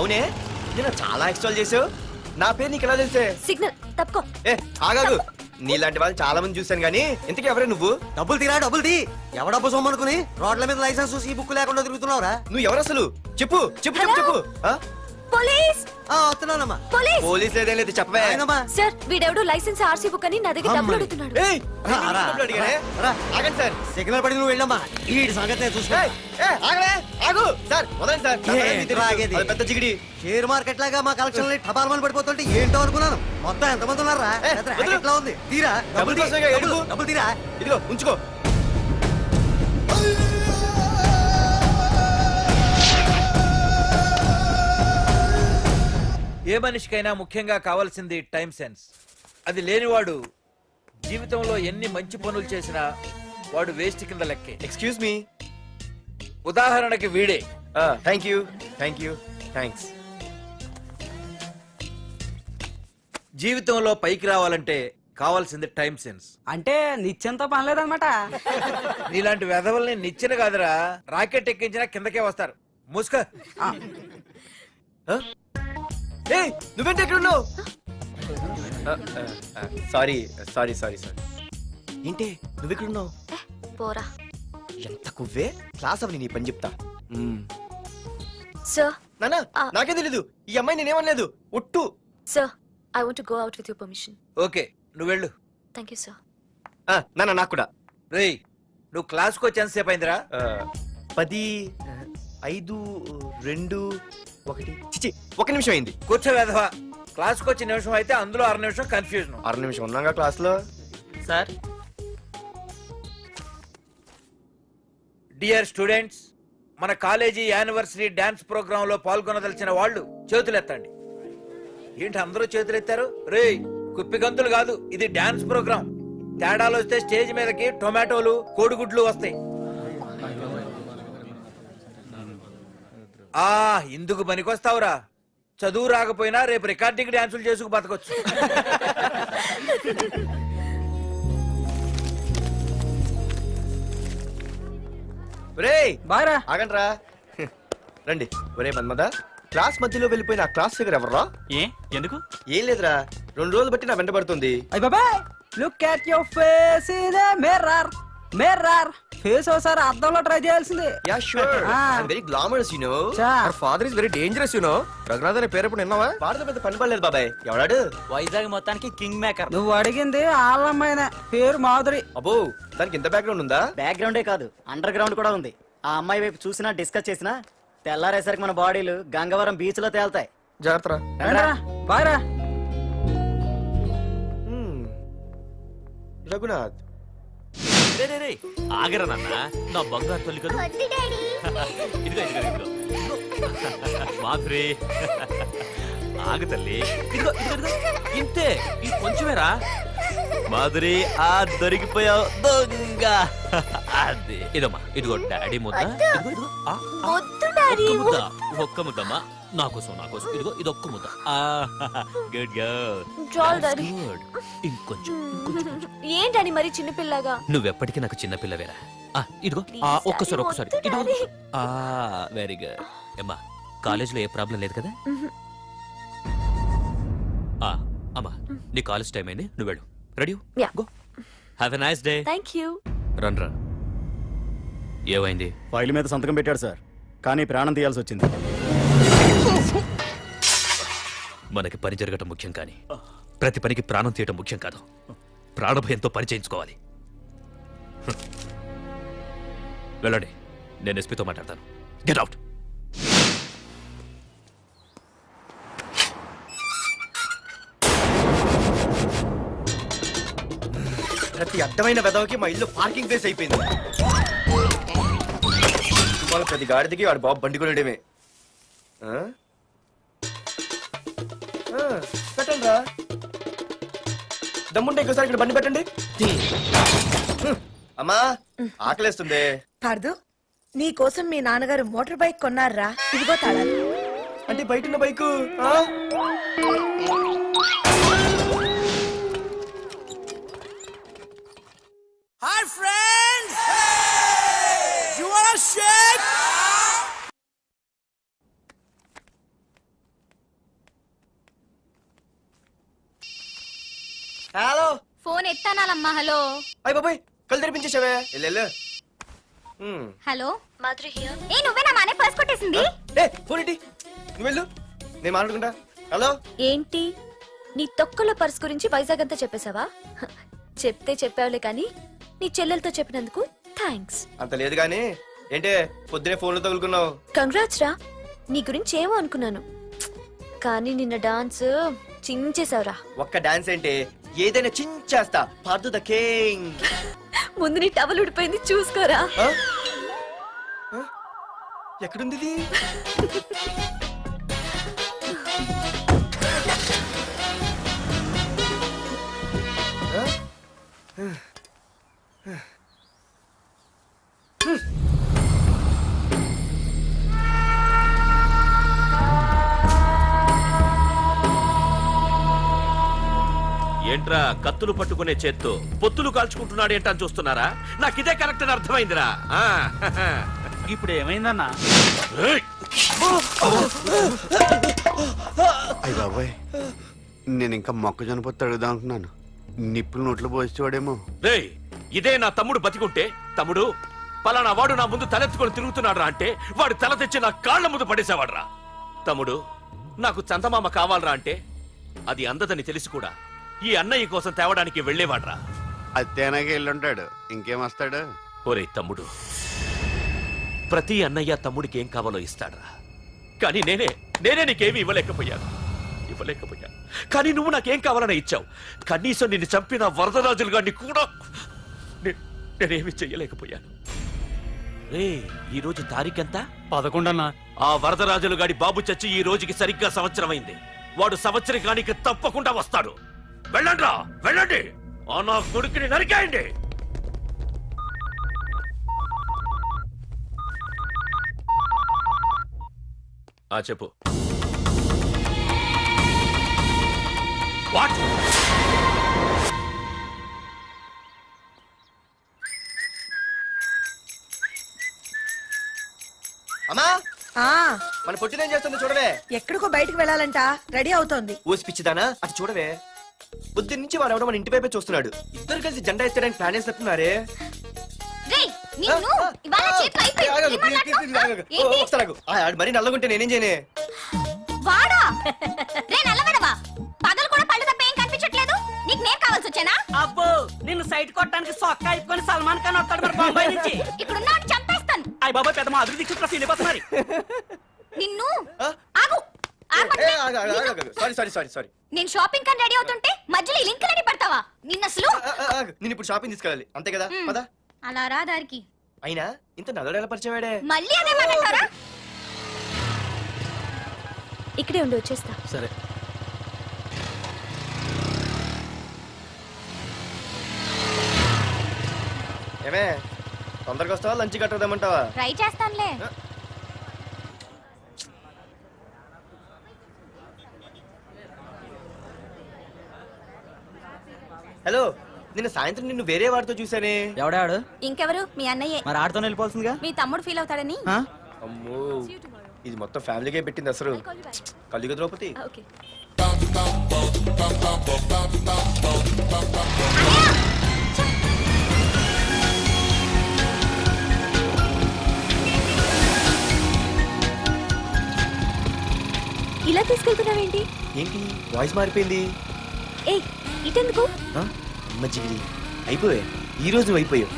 అవునే నేను చాలా ఎక్స్ట్రాల్ చేసావు. నా పేరు నీకు ఎలా తెలిసే? సిగ్నల్ తప్పుకో. ఏ ఆగాగు. నీలాంటి వాళ్ళు చాలా మంది చూశాను గానీ ఇంతకీ ఎవరే నువ్వు? డబ్బులు తీరా డబ్బులు తీ. ఎవడబ్బు సొమ్మనుకుని రోడ్ల మీద లైసెన్స్ చూసి బుక్ లేకుండా తిరుగుతున్నావురా? నువ్వు ఎవరు అసలు? చెప్పు చెప్పు చెప్పు చెప్పు. పోలీస్ వస్తున్నానమ్మా. పోలీస్ పోలీస్ లేదేం లేదు చెప్పవే. సార్ వీడెవడు లైసెన్స్ ఆర్సీ బుక్ అని నా దగ్గర డబ్బులు అడుగుతున్నాడు. ఏయ్, డబ్బులు అడిగానే? ఆగండి సార్. సిగ్నల్ పడి నువ్వు వెళ్ళమ్మా. ఈ సంగతి నేను చూసుకో. ఏయ్, ఏయ్, ఆగలే, ఆగు సార్. వదలండి సార్. నా పని మీకు తెలుసు. ఆగేది. అది పెద్ద జిగిడి. షేర్ మార్కెట్ లాగా మా కలెక్షన్ టపాల్మని పడిపోతుంటే ఏంటో అనుకున్నాను. మొత్తం ఎంతమంది ఉన్నారా? ఎట్లా ఉంది? తీరా డబ్బులు కోసమేగా ఏడుపు. డబ్బులు తీరా. ఇదిగో ఉంచుకో. ఏ మనిషికైనా ముఖ్యంగా కావాల్సింది టైం సెన్స్. అది లేనివాడు జీవితంలో ఎన్ని మంచి పనులు చేసినా వాడు వేస్ట్ కింద లెక్కే. Excuse me. ఉదాహరణకి వీడే. Thank you thank you thanks. జీవితంలో పైకి రావాలంటే కావాల్సింది టైం సెన్స్. అంటే నిత్యంతో పనిలేదన్నమాట. నీలాంటి వెధవల్ని నిచ్చెన కాదురా, రాకెట్ ఎక్కించినా కిందకే వస్తారు. ముసుక. ఏయ్, నువ్వేంటి ఎక్కడ ఉన్నావు? Sorry sorry sorry sorry. ఏంటి నువ్వు ఎక్కడ ఉన్నావు? పోరా. ఎంత కువ్వే. క్లాస్ అవని నీ పని చెప్తా. సార్ నానా నాకే తెలీదు. ఈ అమ్మాయి నేనేమనలేదు. ఒట్టు. Sir I want to go out with your permission. Okay నువ్వు వెళ్ళు. Thank you sir. నానా నాకు కూడా. రేయ్ నువ్వు క్లాస్కి వచ్చి ఎంతసేపు అయిందిరా? 10, 5, 2, 1 చిచి 1 నిమిషం అయింది. కూర్చో వెధవా. క్లాస్కి వచ్చి నిమిషం అయితే అందులో 6 నిమిషం కన్ఫ్యూజన్. 6 నిమిషం ఉన్నాగా క్లాస్ లో. సార్ డియర్ స్టూడెంట్స్, మన కాలేజీ యానివర్సరీ డాన్స్ ప్రోగ్రామ్ లో పాల్గొనదలిచిన వాళ్ళు చేతులెత్తండి. ఏంటి అందరూ చేతులెత్తారు? రేయ్ కుప్పి గంతులు కాదు, ఇది డాన్స్ ప్రోగ్రామ్. తేడాలు వస్తే స్టేజ్ మీదకి టొమాటోలు కోడిగుడ్లు వస్తాయి. ఇందుకు పనికొస్తావురా. చదువు రాకపోయినా రేపు రికార్డింగ్ డాన్సులు చేసుకు బతకొచ్చు. బాగా ఆగండి రా. రండి. ఒరే మన్మద, క్లాస్ మధ్యలో వెళ్ళిపోయిన ఆ క్లాస్ ఫిగర్ ఎవర్రా? ఎందుకు? ఏం లేదురా, 2 రోజులు బట్టి నా వెంట పడుతుంది. అయ్య బాబాయ్, look at your face in the mirror. Mirror face ఒకసారి అద్దంలో ట్రై చేయాల్సింది. Yeah sure. I am very glamorous you know. Our father is very dangerous you know. Raghunath అనే పేరు ఎప్పుడు విన్నావా? వాడితో పెద్ద పని పడలేదు బాబాయ్. ఎవడాడు? వైజాగ్ మొత్తానికి కింగ్ మేకర్. నువ్వు అడిగింది ఆళ్ళమ్మాయిన పేరు మాధురి. అబ్బో, దానికి ఇంత బ్యాక్గ్రౌండ్ ఉందా? బ్యాక్గ్రౌండే కాదు, అండర్ గ్రౌండ్ కూడా ఉంది. ఆ అమ్మాయి వైపు చూసినా డిస్కస్ చేసినా తెల్లారేసరికి మన బాడీలు గంగవరం బీచ్ లో తేలుతాయి. జాగ్రత్త. బాగా రఘునాథ్. ఆగరా నాన్న, నా బంగారు తల్లి కదా. ఇదిగో ఇదిగో ఇదిగో మాధురి, ఆగు తల్లి. ఇదిగో ఇదిగో ఇదిగో, ఇంతే, ఇది కొంచెమేరా. మాధురి, దొరికిపోయావు దొంగ. అదే ఇదమ్మా, ఇదిగో డాడీ ముద్ద. ఇదిగో ఇదిగో, ఒక్క ముద్ద, ఒక్క ముద్దమ్మా. నా కోసం ఇదిగో ఇది ఒక్క ముద్ద. Good girl. గుడ్. ఇంకొంచెం. ఏంటని మరి చిన్నపిల్లగా? నువ్వెప్పటికీ నాకు చిన్నపిల్లవేరా. ఇదిగో ఒక్కసారి ఇదిగో. Very good. అమ్మా, కాలేజీలో ఏ ప్రాబ్లం లేదు కదా? అమ్మా, నీ కాలేజ్ టైం అయింది, నువ్వు వెళ్ళు. Ready? Go. Have a nice day. Thank you. Run రా. ఏమైంది? ఫైల్ మీద సంతకం పెట్టాడు సార్, కానీ ప్రాణం తీయాల్సి వచ్చింది. మనకి పని జరగటం ముఖ్యం, కానీ ప్రతి పనికి ప్రాణం తీయటం ముఖ్యం కాదు. ప్రాణభయంతో పని చేయించుకోవాలి. వెళ్ళండి, నేను ఎస్పీతో మాట్లాడతాను. Get out. ప్రతి అడ్డమైన వెదవకి మా ఇల్లు పార్కింగ్ ప్లేస్ అయిపోయింది. వాళ్ళ ప్రతి గాడిదకి వాడు బాబు బండి కొనడమే. పెట్టండి రా. దమ్ముంటే ఇంకోసారి ఇక్కడ బండి పెట్టండి. అమ్మా, ఆకలేస్తుంది. పార్దు, నీ కోసం మీ నాన్నగారు మోటార్ బైక్ కొన్నారా? ఇదిగో తాళాలు. అంటే బయట ఉన్న bike. Hi friends, you want shake? ఎత్తానాలమ్మా హలో అయ్య బాబాయ్ కళ్ళు తెరిపించేసావే వెళ్ళు హలో మాధురి హియర్ ఏ నువ్వేనా మానే పర్స్ కొట్టేసింది ఏ ఫోన్ ఏంటి నువ్వు వెళ్ళు నేను మాట్లాడుకుంటా హలో ఏంటి నీ తొక్కల పర్స్ గురించి వైజాగ్ అంతా చెప్పేశావా చెప్తే చెప్పావులే కానీ నీ చెల్లెలతో చెప్పినందుకు థ్యాంక్స్ అంత లేదు కానీ ఏంటే పొద్దునే ఫోన్లో తగులుకున్నావు కంగ్రాట్స్ రా నీ గురించి ఏమో అనుకున్నాను కానీ నిన్న డాన్స్ చించేశావురా ఒక్క డాన్స్ ఏంటి ఏదైనా చించేస్తా పార్దు ద కింగ్ ముందు నీ టవల్ ఉడిపోయింది చూసుకోరా ఎక్కడుంది ఇది? ఆ? ఏంట్రా కత్తులు పట్టుకునే చేత్తో పొత్తులు కాల్చుకుంటున్నాడు ఏంటని చూస్తున్నారా నాకిదే కరెక్ట్ అని అర్థమైందిరా ఆ, ఇప్పుడు ఏమైందన్నా ఏయ్! అయ్య బాబాయ్ నేను ఇంకా మొక్కజొన్న పొత్తు అడుగుదాం అనుకున్నాను నిప్పులు నోట్లో పోసేవాడేమో. రేయ్ ఇదే నా తమ్ముడు బతికుంటే తమ్ముడు పలానా వాడు నా ముందు తలెత్తుకొని తిరుగుతున్నాడు అంటే వాడు తల తెచ్చి నా కాళ్ళ ముందు పడేసేవాడ్రా. తమ్ముడు నాకు చందమామ కావాలరా అంటే అది అందదని తెలిసి కూడా ఈ అన్నయ్య కోసం తేవడానికి వెళ్ళేవాడ్రా. అత్తేనాగే వెళ్ళుంటాడు ఇంకేం వస్తాడు. ఒరే తమ్ముడు ప్రతి అన్నయ్య తమ్ముడికి ఏం కావాలో ఇస్తాడ్రా. కానీ నేనే నీకేమీ ఇవ్వలేకపోయాను. కానీ నువ్వు నాకేం కావాలని ఇచ్చావు. కనీసం నిన్ను చంపిన వరదరాజులు గారిని కూడా నేనేమి చెయ్యలేకపోయాను. రే ఈ రోజు తారీఖెంత? 11 అన్నా. ఆ వరదరాజులు గాడి బాబు చచ్చి ఈ రోజుకి సరిగ్గా సంవత్సరం అయింది. వాడు సంవత్సరానికి తప్పకుండా వస్తాడు. వెళ్ళండ్రా వెళ్ళండి. ఆ నా కొడుకుని నరికేయండి. చెప్పు. వాట్? అమ్మా ఆ మన పొట్టినేం చేస్తుంది చూడవే. ఎక్కడికో బయటికి వెళ్ళాలంట రెడీ అవుతోంది. ఊసి పిచ్చిదానా అది చూడవే. పొద్దున్న నుంచి వాడు ఎవడో మన ఇంటి వైపే చూస్తున్నాడు. ఇద్దరు కలిసి జెండా ఎత్తడానికి ప్లాన్ వేస్తున్నట్టున్నారే. ఒకసారి ఆగు. మరి నల్లగుంటే నేనేం చేయనే. వాడా రే నల్లవడవా పగలు కూడా పళ్ళు తప్ప ఏం కనిపించట్లేదు. నీకు నేను కావాల్సి వచ్చానా? అబ్బో నిన్ను సైట్ కొట్టడానికి సొక్క అయిపోయి సల్మాన్ ఖాన్ వస్తాడు మరి బొంబాయి నుంచి. ఇక్కడున్నా చంపేస్తాను. అయ్య బాబా పెద్ద మా అభివృద్ధి చుట్టూ ఫీల్ అయిపోతున్నారు. నిన్ను ఆగు సారీ నేను షాపింగ్ కని రెడీ అవుతుంటే మధ్యలో ఈ లింక్ రెడీ పడతావా? నిన్న అసలు నేను ఇప్పుడు షాపింగ్ తీసుకెళ్ళాలి అంతే కదా. పదా అలా రా దారికి. అయినా ఇంత నల్లడు ఎలా పరిచయం వాడే. మళ్ళీ అదే మాట్లాడతారా? ఇక్కడే ఉండి వచ్చేస్తా. సరే ఏమే తొందరగా వస్తావా లంచ్ కట్టదామంటావా? ట్రై చేస్తానులే. హలో నిన్న సాయంత్రం నిన్ను వేరే వాడితో చూసానే. ఎవడాడు? ఇంకెవరు? మీ అన్నయ్యే. మరి ఆడుతో వెళ్ళిపోతుందిగా. మీ తమ్ముడు ఫీల్ అవుతాడని. అమ్మో ఇది మొత్తం ఫ్యామిలీకే పెట్టింది అసలు. కలియుగ ద్రౌపది. ఓకే ఇలా తీసుకెళ్తున్నావేంటి? ఏంటి వాయిస్ మారిపోయింది. ఏ ఇటెందుకు? అమ్మ జిగిలి అయిపోయా ఈ రోజు అయిపోయావు.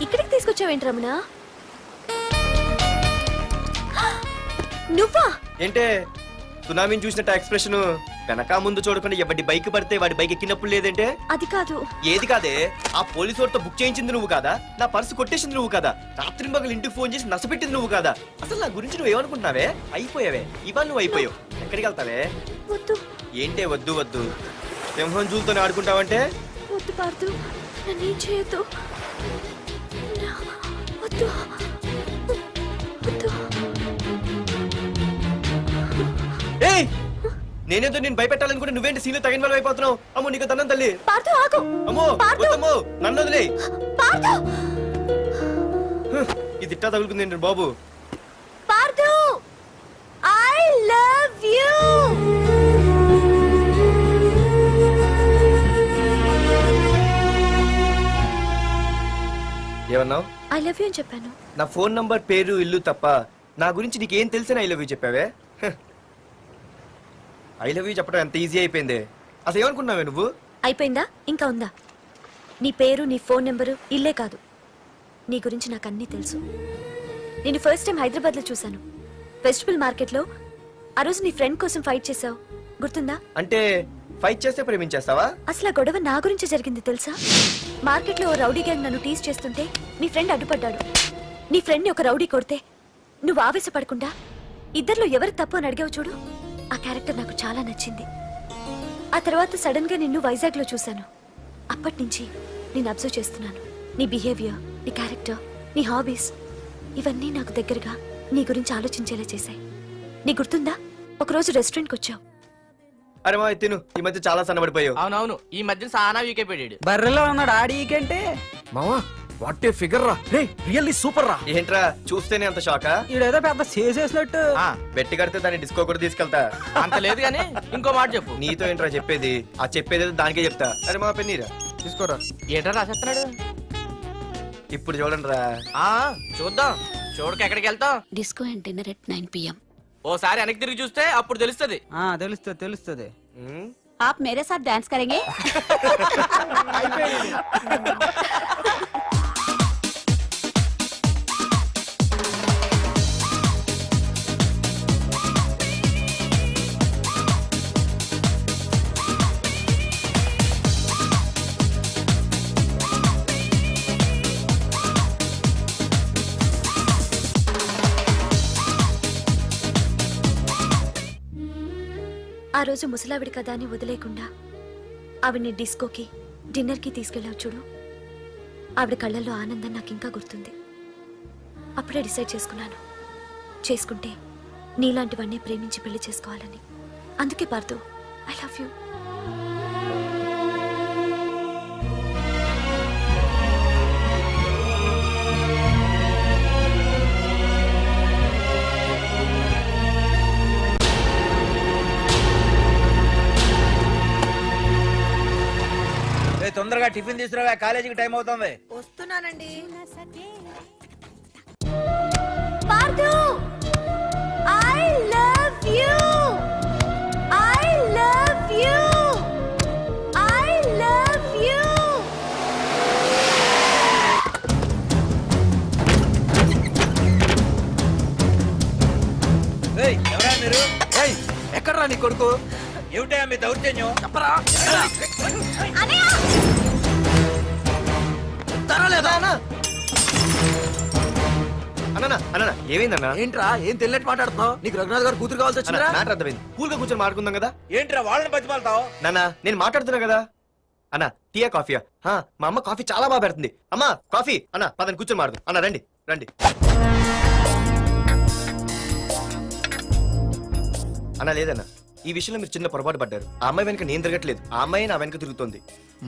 ఇక్కడికి తీసుకొచ్చావేంటి రమణ? నువ్వా? ఏంటే సునామీని చూసినట్టు ఎక్స్ప్రెషన్. వెనక ముందు చూడకుండా ఎవడి బైక్ పడితే వాడి బైక్ ఎక్కినప్పుడు లేదంటే. అది కాదు. ఏది కాదే ఆ పోలీసు వాడితో బుక్ చేయించింది నువ్వు కాదా? నా పర్సు కొట్టేసింది నువ్వు కాదా? రాత్రి మగలు ఇంటికి ఫోన్ చేసి నసపెట్టింది నువ్వు కాదా? అసలు నా గురించి నువ్వు ఏమనుకుంటున్నావే? అయిపోయావే ఇవాళ నువ్వు అయిపోయావు. ఎక్కడికి వెళ్తావే? వద్దు ఏంటే వద్దు సింహం జూలతో ఆడుకుంటావంటే? వద్దు పార్దు నన్నేం చేయొద్దు. వద్దు వద్దు. ఏయ్ నేనేదో నేను భయపెట్టాలనుకుంటే నువ్వేంటి సీన్లో తగిన వాళ్ళు అయిపోతున్నావు. అమ్మో నీకు దండం తల్లి. పార్దు ఆగు. అమ్మో వద్దమ్మో నన్ను వదిలే. పార్దు ఇది ఇట్టా తగులుకుంది బాబు. పార్దు ఐ లవ్ యు. ఏమన్నావు? ఐ లవ్ యూ అని చెప్పాను. నా ఫోన్ నంబర్, పేరు, ఇల్లు తప్ప నా గురించి నీకేం తెలిసిన ఐ లవ్ యూ చెప్పావే? ఐ లవ్ యూ చెప్పడం ఎంత ఈజీ అయిపోయింది. అసలు ఏమనుకున్నావే నువ్వు? అయిపోయిందా? ఇంకా ఉందా? నీ పేరు, నీ ఫోన్ నెంబరు, ఇల్లే కాదు, నీ గురించి నాకు అన్నీ తెలుసు. నేను ఫస్ట్ టైం హైదరాబాద్లో చూశాను, వెజిటబుల్ మార్కెట్లో. ఆ రోజు నీ ఫ్రెండ్ కోసం ఫైట్ చేసావు, గుర్తుందా? అంటే ఫైట్ చేస్తే ప్రేమించేస్తావా? అసలు ఆ గొడవ నా గురించి జరిగింది తెలుసా? మార్కెట్లో ఓ రౌడీ గ్యాంగ్ నన్ను టీజ్ చేస్తుంటే నీ ఫ్రెండ్ అడ్డుపడ్డాడు. నీ ఫ్రెండ్ని ఒక రౌడీ కొడితే నువ్వు ఆవేశపడకుండా ఇద్దరిలో ఎవరు తప్పు అని అడిగావు చూడు, ఆ క్యారెక్టర్ నాకు చాలా నచ్చింది. ఆ తర్వాత సడన్ గా నిన్ను వైజాగ్ లో చూశాను. అప్పటి నుంచి నేను అబ్జర్వ్ చేస్తున్నాను. నీ బిహేవియర్, నీ క్యారెక్టర్, నీ హాబీస్, ఇవన్నీ నాకు దగ్గరగా నీ గురించి ఆలోచించేలా చేశాయి. నీ గుర్తుందా, ఒకరోజు రెస్టారెంట్కి వచ్చావు. అరే మా తిను, ఈ మధ్య చాలా సన్నబడిపోయావు. అవునవును, ఈ మధ్య సానా వీకే పెట్టాడు. బర్రెలో ఉన్నాడు ఆడికంటే. మావా వాట్ ఏ ఫిగర్ రా, రే రియల్లీ సూపర్ రా. ఏంట్రా చూస్తేనే అంత షాకా? ఈడేదో పెద్ద చేసేసినట్టు. బెట్టి కడితే దాన్ని డిస్కో కూడా తీసుకెళ్తా. అంత లేదు కానీ ఇంకో మాట చెప్పు. నీతో ఏంట్రా చెప్పేది? ఆ చెప్పేది దానికే చెప్తా. అరే మా పెన్నీరా తీసుకోరా. ఏటా రాసేస్తున్నాడు? ఇప్పుడు చూడండి రా. చూద్దాం, చూడక ఎక్కడికి వెళ్తాం? Disco and dinner at 9 PM. ఓసారి వెనక్కి తిరిగి చూస్తే అప్పుడు తెలుస్తుంది. తెలుస్తుంది తెలుస్తుంది. आप मेरे साथ डांस करेंगे? ఆ రోజు ముసలావిడి కదా అని వదిలేకుండా ఆవిడ్ని డిస్కోకి, డిన్నర్కి తీసుకెళ్ళావు చూడు, ఆవిడ కళ్ళల్లో ఆనందం నాకు ఇంకా గుర్తుంది. అప్పుడే డిసైడ్ చేసుకుంటే నీలాంటివన్నీ ప్రేమించి పెళ్లి చేసుకోవాలని. అందుకే పార్థు, ఐ లవ్ యూ. తొందరగా టిఫిన్ తీసుకురావా, కాలేజీకి టైం అవుతుంది. వస్తున్నానండి. Partha, I love you, I love you, I love you. ఎవరా మీరు? ఎక్కడరా నీ కొడుకు? ఏమిటా మీ దౌర్జన్యం? చెప్పరా. అన్న ఏమైందన్నా? ఏంట్రా ఏం తెలియట్ మాట్లాడుతున్నావు? నీకు రఘునాథ్ గారు కూతురు కావాల్సి వచ్చిందా? మ్యాటర్ అర్థమైంది. కూల్ గా కూర్చొని మాట్లాడుకుందాం కదా. ఏంట్రా వాళ్ళని బతిమాలతావు? నాన్న నేను మాట్లాడుతున్నా కదా. అన్న టీయా కాఫీయా? మా అమ్మ కాఫీ చాలా బాగా పెడుతుంది. అమ్మా కాఫీ. అన్న పదని కూర్చొని మాడదు. అన్న రండి రండి. అన్న లేదన్న, ఈ విషయంలో మీరు చిన్న పొరపాటు పడ్డారు. ఆ అమ్మాయి వెనక నేను తిరగట్లేదు, ఆ అమ్మాయి నా వెనక తిరుగుతోంది.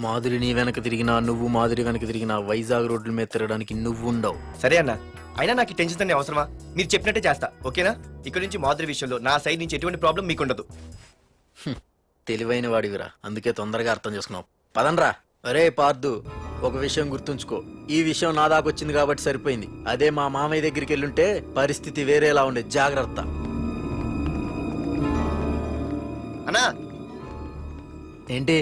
మాధురి నీ వెనక తిరిగినా, నువ్వు మాధురి వెనక తిరిగినా వైజాగ్ రోడ్ల మీద తిరగడానికి నువ్వు ఉండవు. సరే అన్న, అయినా నాకు ఈ టెన్షన్ అనే అవసరమా? మీరు చెప్పినట్టే చేస్తా, ఓకేనా? ఇక్కడ నుంచి మాధురి విషయంలో నా సైడ్ నుంచి ఎటువంటి ప్రాబ్లం మీకు ఉండదు. తెలివైన వాడివిరా, అందుకే తొందరగా అర్థం చేసుకున్నావు. పదండ్రా. అరే పార్దు, ఒక విషయం గుర్తుంచుకో, ఈ విషయం నా దాకొచ్చింది కాబట్టి సరిపోయింది. అదే మా మామయ్య దగ్గరికి వెళ్ళుంటే పరిస్థితి వేరేలా ఉండే. జాగ్రత్త. అన్నా ఏంటి?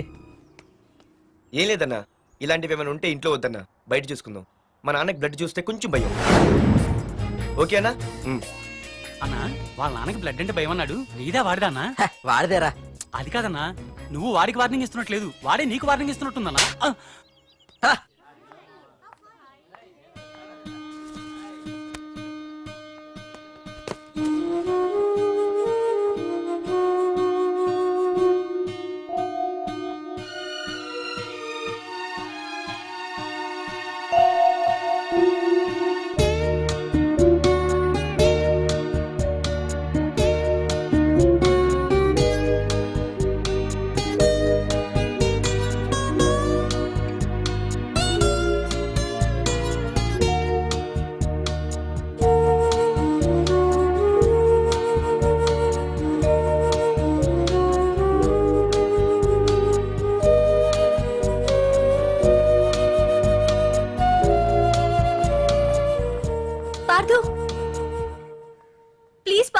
ఏం లేదన్నా, ఇలాంటివి ఏమైనా ఉంటే ఇంట్లో వద్దన్నా, బయట చూసుకుందాం. మా నాన్నకి బ్లడ్ చూస్తే కొంచెం భయం. ఓకే అన్నా? అన్నా వాళ్ళ నాన్నకి బ్లడ్ అంటే భయం అన్నాడు, నీదా వాడిదా అన్నా? వాడిదేరా. అది కాదన్నా, నువ్వు వాడికి వార్నింగ్ ఇస్తున్నట్లేదు, వాడే నీకు వార్నింగ్ ఇస్తున్నట్టుందన్నా.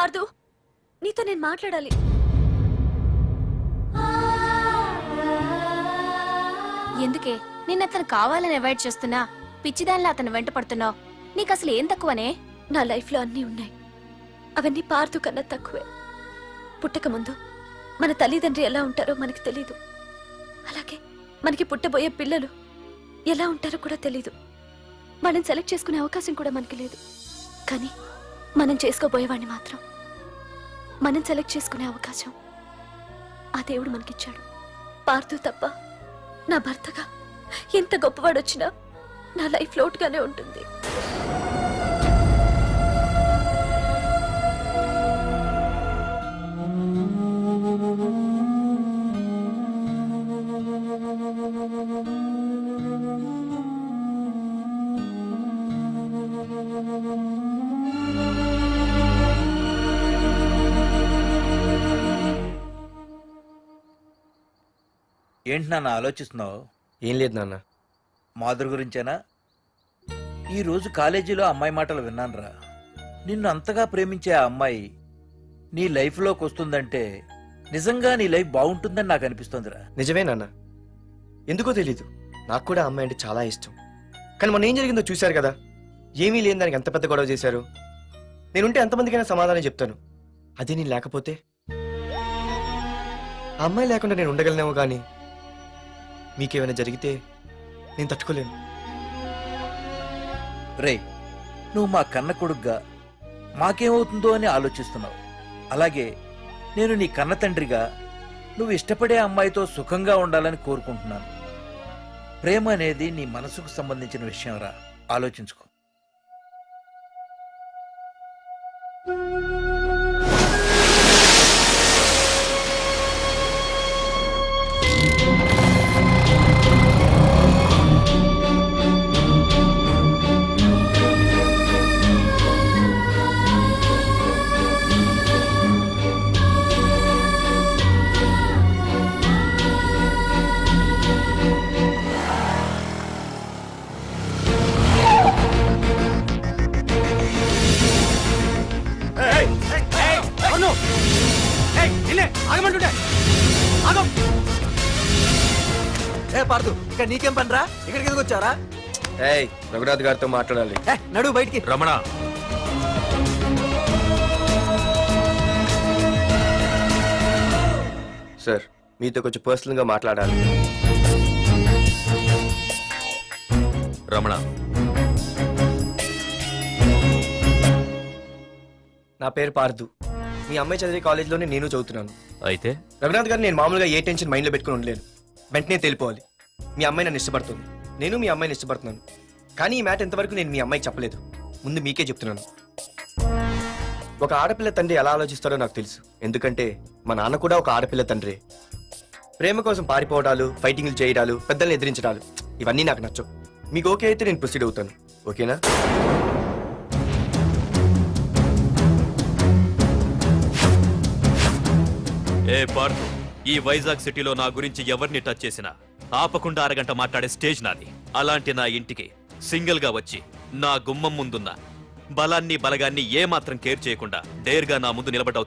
పార్దు, నీతో నేను మాట్లాడాలి. ఎందుకే నిన్న అతను కావాలని అవాయిడ్ చేస్తున్నా పిచ్చిదానిలో అతను వెంట పడుతున్నావు? నీకు అసలు ఏం తక్కువనే? నా లైఫ్ లో అన్నీ ఉన్నాయి, అవన్నీ పార్దు కన్నా తక్కువే. పుట్టక ముందు మన తల్లిదండ్రి ఎలా ఉంటారో మనకి తెలీదు, అలాగే మనకి పుట్టబోయే పిల్లలు ఎలా ఉంటారో కూడా తెలీదు. మనం సెలెక్ట్ చేసుకునే అవకాశం కూడా మనకి లేదు. కానీ మనం చేసుకోబోయేవాడిని మాత్రం మనం సెలెక్ట్ చేసుకునే అవకాశం ఆ దేవుడు మనకిచ్చాడు. పార్దు తప్ప నా భర్తగా ఎంత గొప్పవాడు వచ్చినా నా లైఫ్ లోటుగానే ఉంటుంది. ఏంటి నాన్న ఆలోచిస్తున్నావు? ఏం లేదు నాన్న. మాధురి గురించేనా? ఈ రోజు కాలేజీలో అమ్మాయి మాటలు విన్నానురా. నిన్ను అంతగా ప్రేమించే ఆ అమ్మాయి నీ లైఫ్లోకి వస్తుందంటే నిజంగా నీ లైఫ్ బాగుంటుందని నాకు అనిపిస్తోందిరా. నిజమే నాన్న, ఎందుకో తెలీదు, నాకు కూడా అమ్మాయి అంటే చాలా ఇష్టం. కానీ మొన్న ఏం జరిగిందో చూశారు కదా, ఏమీ లేని దానికి ఎంత పెద్ద గొడవ చేశారు. నేనుంటే ఎంతమందికైనా సమాధానం చెప్తాను, అదే నేను లేకపోతే? ఆ అమ్మాయి లేకుండా నేను ఉండగలనేమో, కానీ మీకేమైనా జరిగితే నేను తట్టుకోలేను. రేయ్, నువ్వు మా కన్న కొడుగ్గా మాకేమవుతుందో అని ఆలోచిస్తున్నావు. అలాగే నేను నీ కన్న తండ్రిగా నువ్వు ఇష్టపడే అమ్మాయితో సుఖంగా ఉండాలని కోరుకుంటున్నాను. ప్రేమ అనేది నీ మనసుకు సంబంధించిన విషయం రా, ఆలోచించుకో. ఏ పార్దు, ఇక్కడ నీకేం పనిరా? ఇక్కడికి ఎందుకు వచ్చారా? ఏయ్, రఘునాథ్ గారితో మాట్లాడాలి. నడు బయటికి. రమణ, సార్, మీతో కొంచెం పర్సనల్ గా మాట్లాడాలి. రమణ, నా పేరు పార్దు. మీ అమ్మాయి చదివే కాలేజ్లోనే నేను చదువుతున్నాను. అయితే రఘునాథ్ గారు, నేను మామూలుగా ఏ టెన్షన్ మైండ్లో పెట్టుకుని ఉండలేను. వెంటనే తెలిపోవాలి. మీ అమ్మాయి నన్ను ఇష్టపడుతుంది, నేను మీ అమ్మాయిని ఇష్టపడుతున్నాను. కానీ ఈ మ్యాటర్ ఎంతవరకు నేను మీ అమ్మాయికి చెప్పలేదు. ముందు మీకే చెప్తున్నాను. ఒక ఆడపిల్ల తండ్రి ఎలా ఆలోచిస్తాడో నాకు తెలుసు, ఎందుకంటే మా నాన్న కూడా ఒక ఆడపిల్ల తండ్రి. ప్రేమ కోసం పారిపోవడాలు, ఫైటింగ్లు చేయడాలు, పెద్దల్ని ఎదిరించడాలు, ఇవన్నీ నాకు నచ్చవు. మీకు ఓకే అయితే నేను ప్రొసీడ్ అవుతాను. ఓకేనా? ఏ పార్దు, ఈ వైజాగ్ సిటీలో నా గురించి ఎవరిని టచ్ చేసినా ఆపకుండా అరగంట మాట్లాడే స్టేజ్ నాది. అలాంటి నా ఇంటికి సింగిల్ గా వచ్చి నా గుమ్మం ముందున్న బలాన్ని బలగాన్ని ఏమాత్రం కేర్ చేయకుండా డేర్గా నా ముందు నిలబడ్డావు.